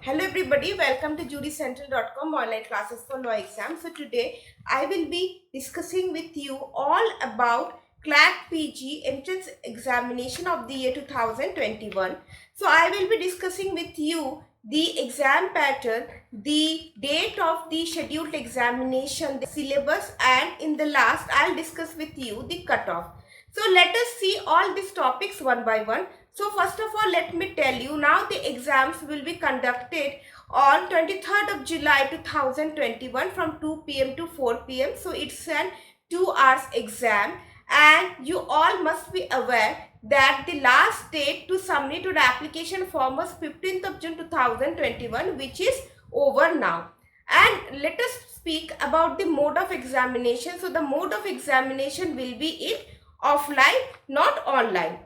Hello everybody, welcome to jurycentral.com online classes for law exam. So today I will be discussing with you all about CLAT PG entrance examination of the year 2021. So I will be discussing with you the exam pattern, the date of the scheduled examination, the syllabus, and in the last I'll discuss with you the cutoff. So let us see all these topics one by one. So first of all, let me tell you, now the exams will be conducted on 23rd of July 2021 from 2 p.m. to 4 p.m. So it's an 2 hours exam, and you all must be aware that the last date to submit an application form was 15th of June 2021, which is over now. And let us speak about the mode of examination. So the mode of examination will be in offline, not online.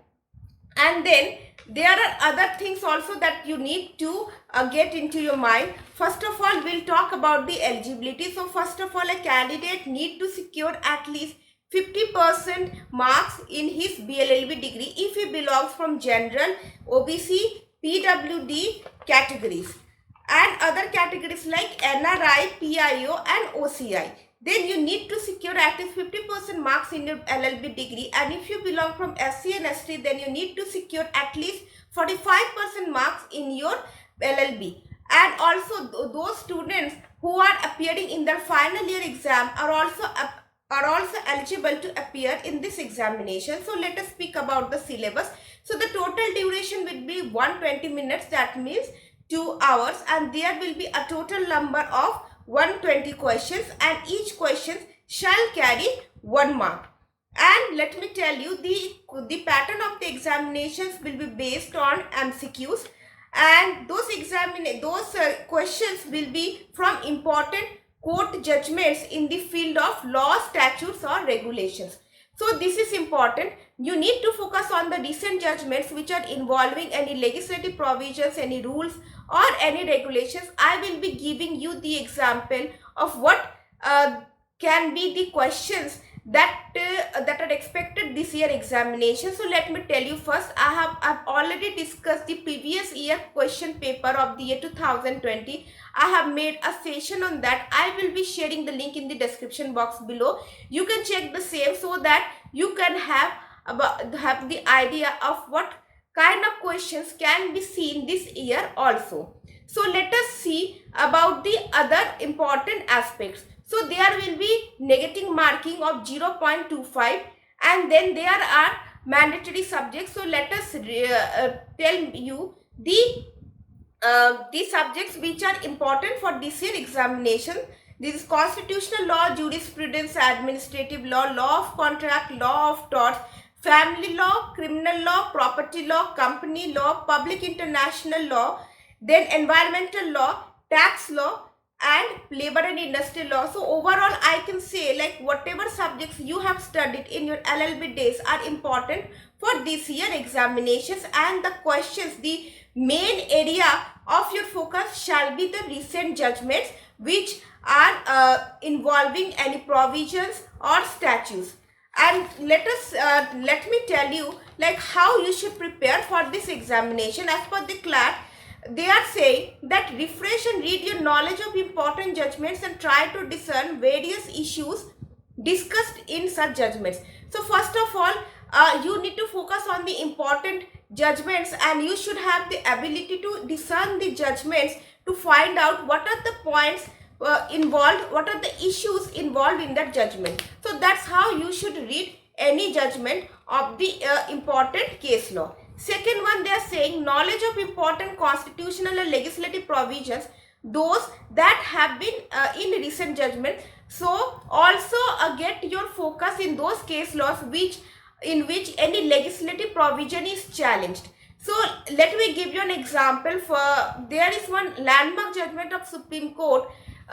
And then there are other things also that you need to get into your mind. First of all, we'll talk about the eligibility. So first of all, a candidate need to secure at least 50% marks in his BLLB degree if he belongs from general, OBC, PWD categories, and other categories like NRI, PIO and OCI. Then you need to secure at least 50% marks in your LLB degree, and if you belong from SC and ST, then you need to secure at least 45% marks in your LLB. And also those students who are appearing in their final year exam are also eligible to appear in this examination. So let us speak about the syllabus. So the total duration will be 120 minutes, that means 2 hours, and there will be a total number of 120 questions, and each question shall carry 1 mark. And let me tell you, the pattern of the examinations will be based on MCQs, and those questions will be from important court judgments in the field of law, statutes or regulations. So this is important. You need to focus on the recent judgments which are involving any legislative provisions, any rules or any regulations. I will be giving you the example of what can be the questions that are expected this year examination. So let me tell you first, I've already discussed the previous year question paper of the year 2020. I have made a session on that. I will be sharing the link in the description box below. You can check the same so that you can have the idea of what kind of questions can be seen this year also. So let us see about the other important aspects. So there will be negative marking of 0.25, and then there are mandatory subjects. So let us tell you the subjects which are important for this year examination. This is constitutional law, jurisprudence, administrative law, law of contract, law of torts, family law, criminal law, property law, company law, public international law, then environmental law, tax law and labor and industrial law. So overall I can say, like, whatever subjects you have studied in your LLB days are important for this year examinations, and the questions, the main area of your focus shall be the recent judgments which are involving any provisions or statutes. And let me tell you, like, how you should prepare for this examination. As per the CLAT, they are saying that refresh and read your knowledge of important judgments and try to discern various issues discussed in such judgments. So first of all, you need to focus on the important judgments, and you should have the ability to discern the judgments to find out what are the points involved, what are the issues involved in that judgment. So that's how you should read any judgment of the important case law. Second one, they are saying knowledge of important constitutional and legislative provisions, those that have been in recent judgment. So also get your focus in those case laws in which any legislative provision is challenged. So let me give you an example. There is one landmark judgment of Supreme Court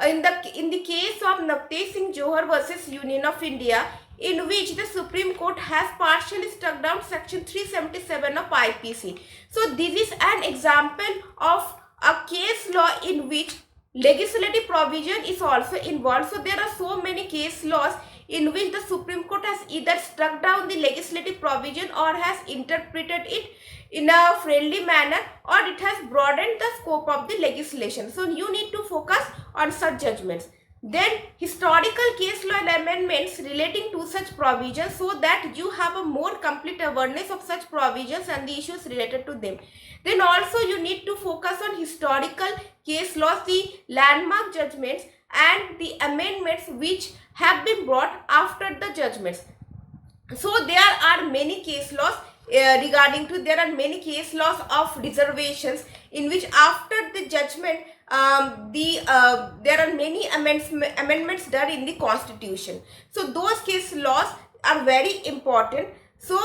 in the case of Navtej Singh Johar versus Union of India, in which the Supreme Court has partially struck down section 377 of IPC. So this is an example of a case law in which legislative provision is also involved. So there are so many case laws in which the Supreme Court has either struck down the legislative provision or has interpreted it in a friendly manner, or it has broadened the scope of the legislation. So you need to focus on such judgments. Then historical case law amendments relating to such provisions, so that you have a more complete awareness of such provisions and the issues related to them. Then also you need to focus on historical case laws, the landmark judgments and the amendments which have been brought after the judgments. So there are many case laws there are many case laws of reservations, in which after the judgment there are many amendments done in the constitution. So those case laws are very important. So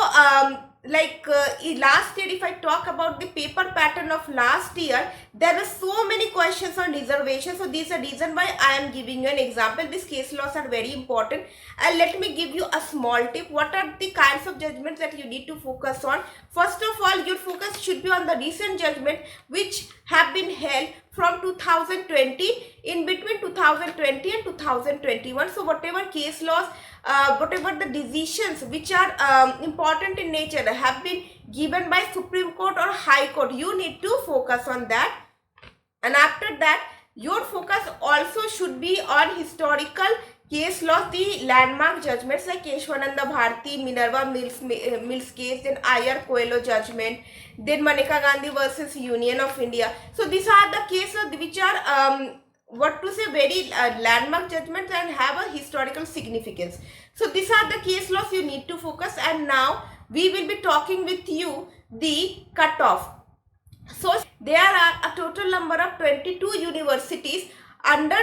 last year, if I talk about the paper pattern of last year, there were so many questions on reservation. So this is a reason why I am giving you an example. These case laws are very important, and let me give you a small tip. What are the kinds of judgments that you need to focus on? First of all, your focus should be on the recent judgment which have been held from 2020, in between 2020 and 2021. So whatever case laws, whatever the decisions which are important in nature have been given by Supreme Court or High Court, you need to focus on that. And after that, your focus also should be on historical case laws, the landmark judgments like Keshwananda Bharati, Minerva Mills case, then I.R. Coelho judgment, then Maneka Gandhi versus Union of India. So these are the cases which are very landmark judgments and have a historical significance. So these are the case laws you need to focus. And now we will be talking with you the cutoff. So there are a total number of 22 universities under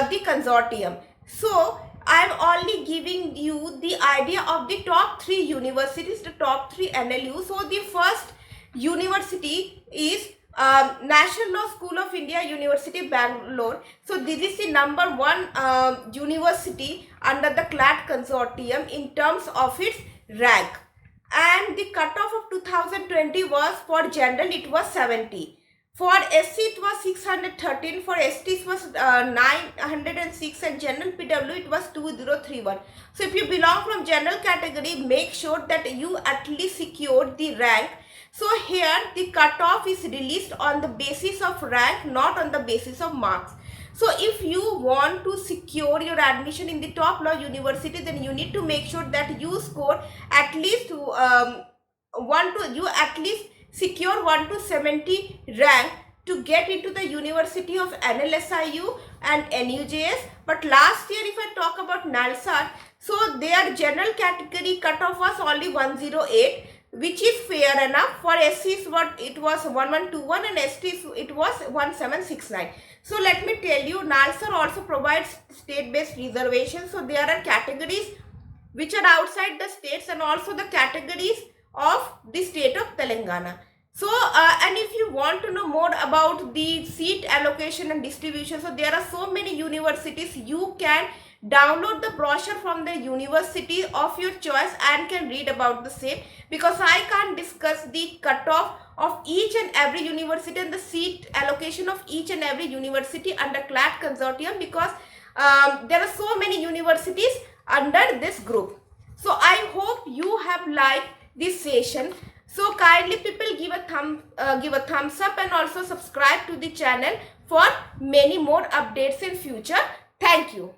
the consortium. So I am only giving you the idea of the top 3 universities, the top 3 NLU. So the first university is National Law School of India, University Bangalore. So this is the number 1 university under the CLAT consortium in terms of its rank. And the cutoff of 2020 was, for general it was 70. For SC it was 613, for ST it was 906, and general PW it was 2031. So if you belong from general category, make sure that you at least secured the rank. So here the cutoff is released on the basis of rank, not on the basis of marks. So if you want to secure your admission in the top law university, then you need to make sure that you score at least secure 1 to 70 rank to get into the University of NLSIU and NUJS. But last year, if I talk about NALSAT, so their general category cutoff was only 108, which is fair enough. For SCs it was 1121 and STs it was 1769. So let me tell you, NALSAT also provides state-based reservations. So there are categories which are outside the states and also the categories of the state of Telangana. So and if you want to know more about the seat allocation and distribution, so there are so many universities. You can download the brochure from the university of your choice and can read about the same, because I can't discuss the cutoff of each and every university and the seat allocation of each and every university under CLAT consortium, because there are so many universities under this group. So I hope you have liked this session. So kindly people give a thumbs up and also subscribe to the channel for many more updates in future. Thank you.